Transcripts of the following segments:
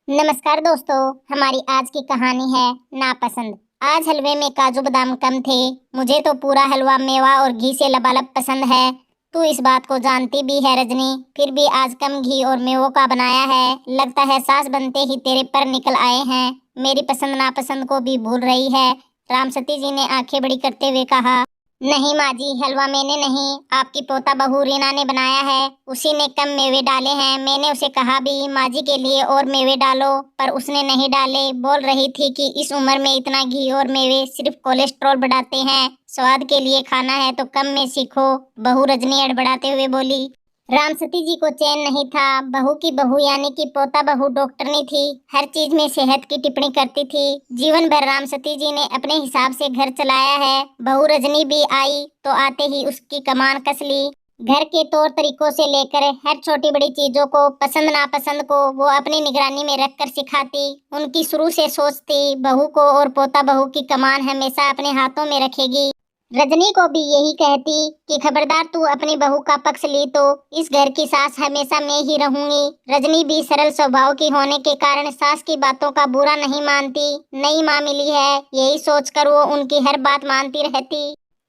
नमस्कार दोस्तों, हमारी आज की कहानी है नापसंद। आज हलवे में काजू बादाम कम थे। मुझे तो पूरा हलवा मेवा और घी से लबालब पसंद है। तू इस बात को जानती भी है रजनी, फिर भी आज कम घी और मेवों का बनाया है। लगता है सास बनते ही तेरे पर निकल आए हैं। मेरी पसंद नापसंद को भी भूल रही है। रामसती जी ने आंखें बड़ी करते हुए कहा। नहीं माँ जी, हलवा मैंने नहीं, आपकी पोता बहू रीना ने बनाया है। उसी ने कम मेवे डाले हैं। मैंने उसे कहा भी माँ जी के लिए और मेवे डालो, पर उसने नहीं डाले। बोल रही थी कि इस उम्र में इतना घी और मेवे सिर्फ कोलेस्ट्रॉल बढ़ाते हैं। स्वाद के लिए खाना है तो कम में सीखो। बहू रजनी अड़बड़ाते हुए बोली। रामसती जी को चैन नहीं था। बहू की बहू यानी कि पोता बहू डॉक्टरनी थी। हर चीज में सेहत की टिप्पणी करती थी। जीवन भर रामसती जी ने अपने हिसाब से घर चलाया है। बहू रजनी भी आई तो आते ही उसकी कमान कस ली। घर के तौर तरीकों से लेकर हर छोटी बड़ी चीजों को, पसंद नापसंद को वो अपनी निगरानी में रखकर सिखाती। उनकी शुरू से सोच थी, बहू को और पोता बहू की कमान हमेशा अपने हाथों में रखेगी। रजनी को भी यही कहती कि खबरदार तू अपनी बहू का पक्ष ली तो इस घर की सास हमेशा मैं ही रहूंगी। रजनी भी सरल स्वभाव की होने के कारण सास की बातों का बुरा नहीं मानती। नई माँ मिली है, यही सोचकर वो उनकी हर बात मानती रहती।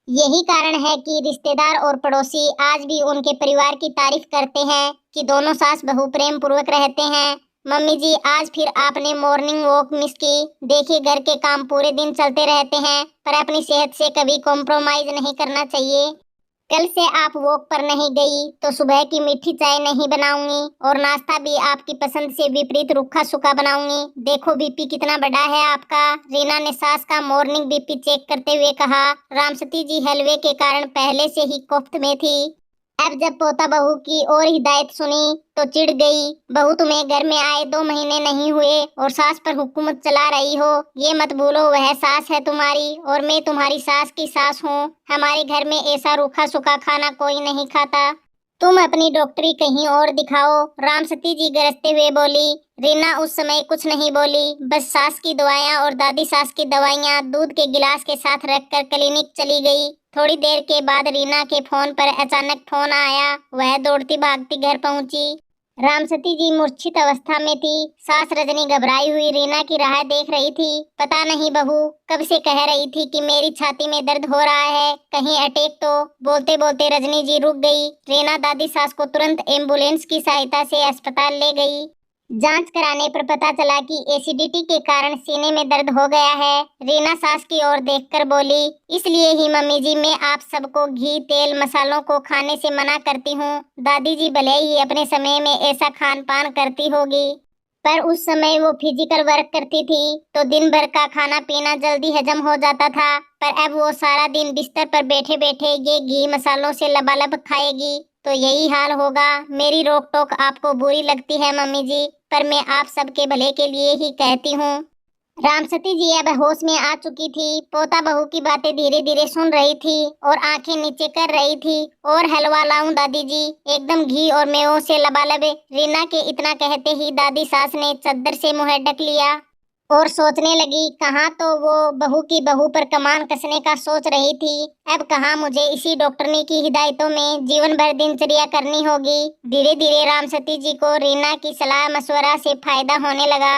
यही कारण है कि रिश्तेदार और पड़ोसी आज भी उनके परिवार की तारीफ करते हैं कि दोनों सास बहू प्रेम पूर्वक रहते हैं। मम्मी जी, आज फिर आपने मॉर्निंग वॉक मिस की। देखिए, घर के काम पूरे दिन चलते रहते हैं, पर अपनी सेहत से कभी कॉम्प्रोमाइज नहीं करना चाहिए। कल से आप वॉक पर नहीं गई तो सुबह की मीठी चाय नहीं बनाऊंगी और नाश्ता भी आपकी पसंद से विपरीत रूखा सूखा बनाऊंगी। देखो बीपी कितना बड़ा है आपका। रीना ने सास का मॉर्निंग बीपी चेक करते हुए कहा। रामसती जी हलवे के कारण पहले से ही कोफ्त में थी। अब जब पोता बहू की और हिदायत सुनी तो चिढ़ गई। बहू, तुम्हें घर में आए 2 महीने नहीं हुए और सास पर हुकूमत चला रही हो। ये मत भूलो, वह सास है तुम्हारी और मैं तुम्हारी सास की सास हूँ। हमारे घर में ऐसा रूखा सूखा खाना कोई नहीं खाता। तुम अपनी डॉक्टरी कहीं और दिखाओ। रामसती जी गरजते हुए बोली। रीना उस समय कुछ नहीं बोली, बस सास की दवाइयाँ और दादी सास की दवाइयाँ दूध के गिलास के साथ रखकर क्लिनिक चली गई। थोड़ी देर के बाद रीना के फोन पर अचानक फोन आया। वह दौड़ती भागती घर पहुंची। रामसती जी मूर्छित अवस्था में थी। सास रजनी घबराई हुई रीना की राह देख रही थी। पता नहीं बहू कब से कह रही थी कि मेरी छाती में दर्द हो रहा है, कहीं अटैक तो। बोलते बोलते रजनी जी रुक गई। रीना दादी सास को तुरंत एम्बुलेंस की सहायता से अस्पताल ले गई। जांच कराने पर पता चला कि एसिडिटी के कारण सीने में दर्द हो गया है। रीना सास की ओर देखकर बोली, इसलिए ही मम्मी जी मैं आप सबको घी तेल मसालों को खाने से मना करती हूँ। दादी जी भले ही अपने समय में ऐसा खान पान करती होगी, पर उस समय वो फिजिकल वर्क करती थी तो दिन भर का खाना पीना जल्दी हजम हो जाता था। पर अब वो सारा दिन बिस्तर पर बैठे बैठे ये घी मसालों से लबालब खाएगी तो यही हाल होगा। मेरी रोक टोक आपको बुरी लगती है मम्मी जी, पर मैं आप सबके भले के लिए ही कहती हूँ। रामसती जी अब होश में आ चुकी थी। पोता बहू की बातें धीरे धीरे सुन रही थी और आंखें नीचे कर रही थी। और हलवा लाऊं दादी जी? एकदम घी और मेवों से लबालब। रीना के इतना कहते ही दादी सास ने चद्दर से मुंह ढक लिया और सोचने लगी। कहाँ तो वो बहू की बहू पर कमान कसने का सोच रही थी, अब कहाँ मुझे इसी डॉक्टरनी की हिदायतों में जीवन भर दिनचर्या करनी होगी। धीरे धीरे रामसती जी को रीना की सलाह मशवरा से फायदा होने लगा।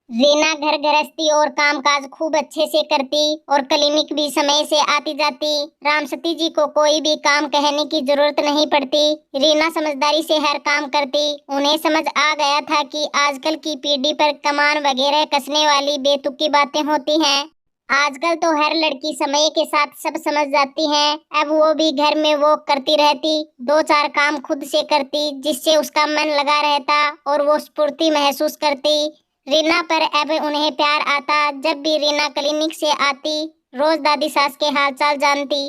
रीना घर गृहस्थी और कामकाज खूब अच्छे से करती और क्लिनिक भी समय से आती जाती। रामसती जी को कोई भी काम कहने की जरूरत नहीं पड़ती। रीना समझदारी से हर काम करती। उन्हें समझ आ गया था कि आजकल की पीढ़ी पर कमान वगैरह कसने वाली बेतुकी बातें होती हैं। आजकल तो हर लड़की समय के साथ सब समझ जाती है। अब वो भी घर में वो करती रहती, 2-4 काम खुद से करती, जिससे उसका मन लगा रहता और वो स्फूर्ति महसूस करती। रीना पर अब उन्हें प्यार आता। जब भी रीना क्लिनिक से आती रोज दादी सास के हालचाल जानती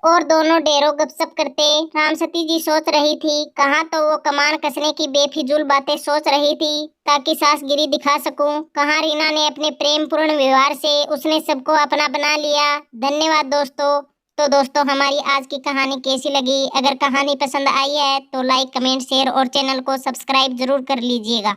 और दोनों ढेरों गपशप करते। रामसती जी सोच रही थी कहाँ तो वो कमान कसने की बेफिजूल बातें सोच रही थी ताकि सासगिरी दिखा सकूं, कहाँ रीना ने अपने प्रेम पूर्ण व्यवहार से उसने सबको अपना बना लिया। धन्यवाद दोस्तों। तो दोस्तों, हमारी आज की कहानी कैसी लगी? अगर कहानी पसंद आई है तो लाइक कमेंट शेयर और चैनल को सब्सक्राइब जरूर कर लीजिएगा।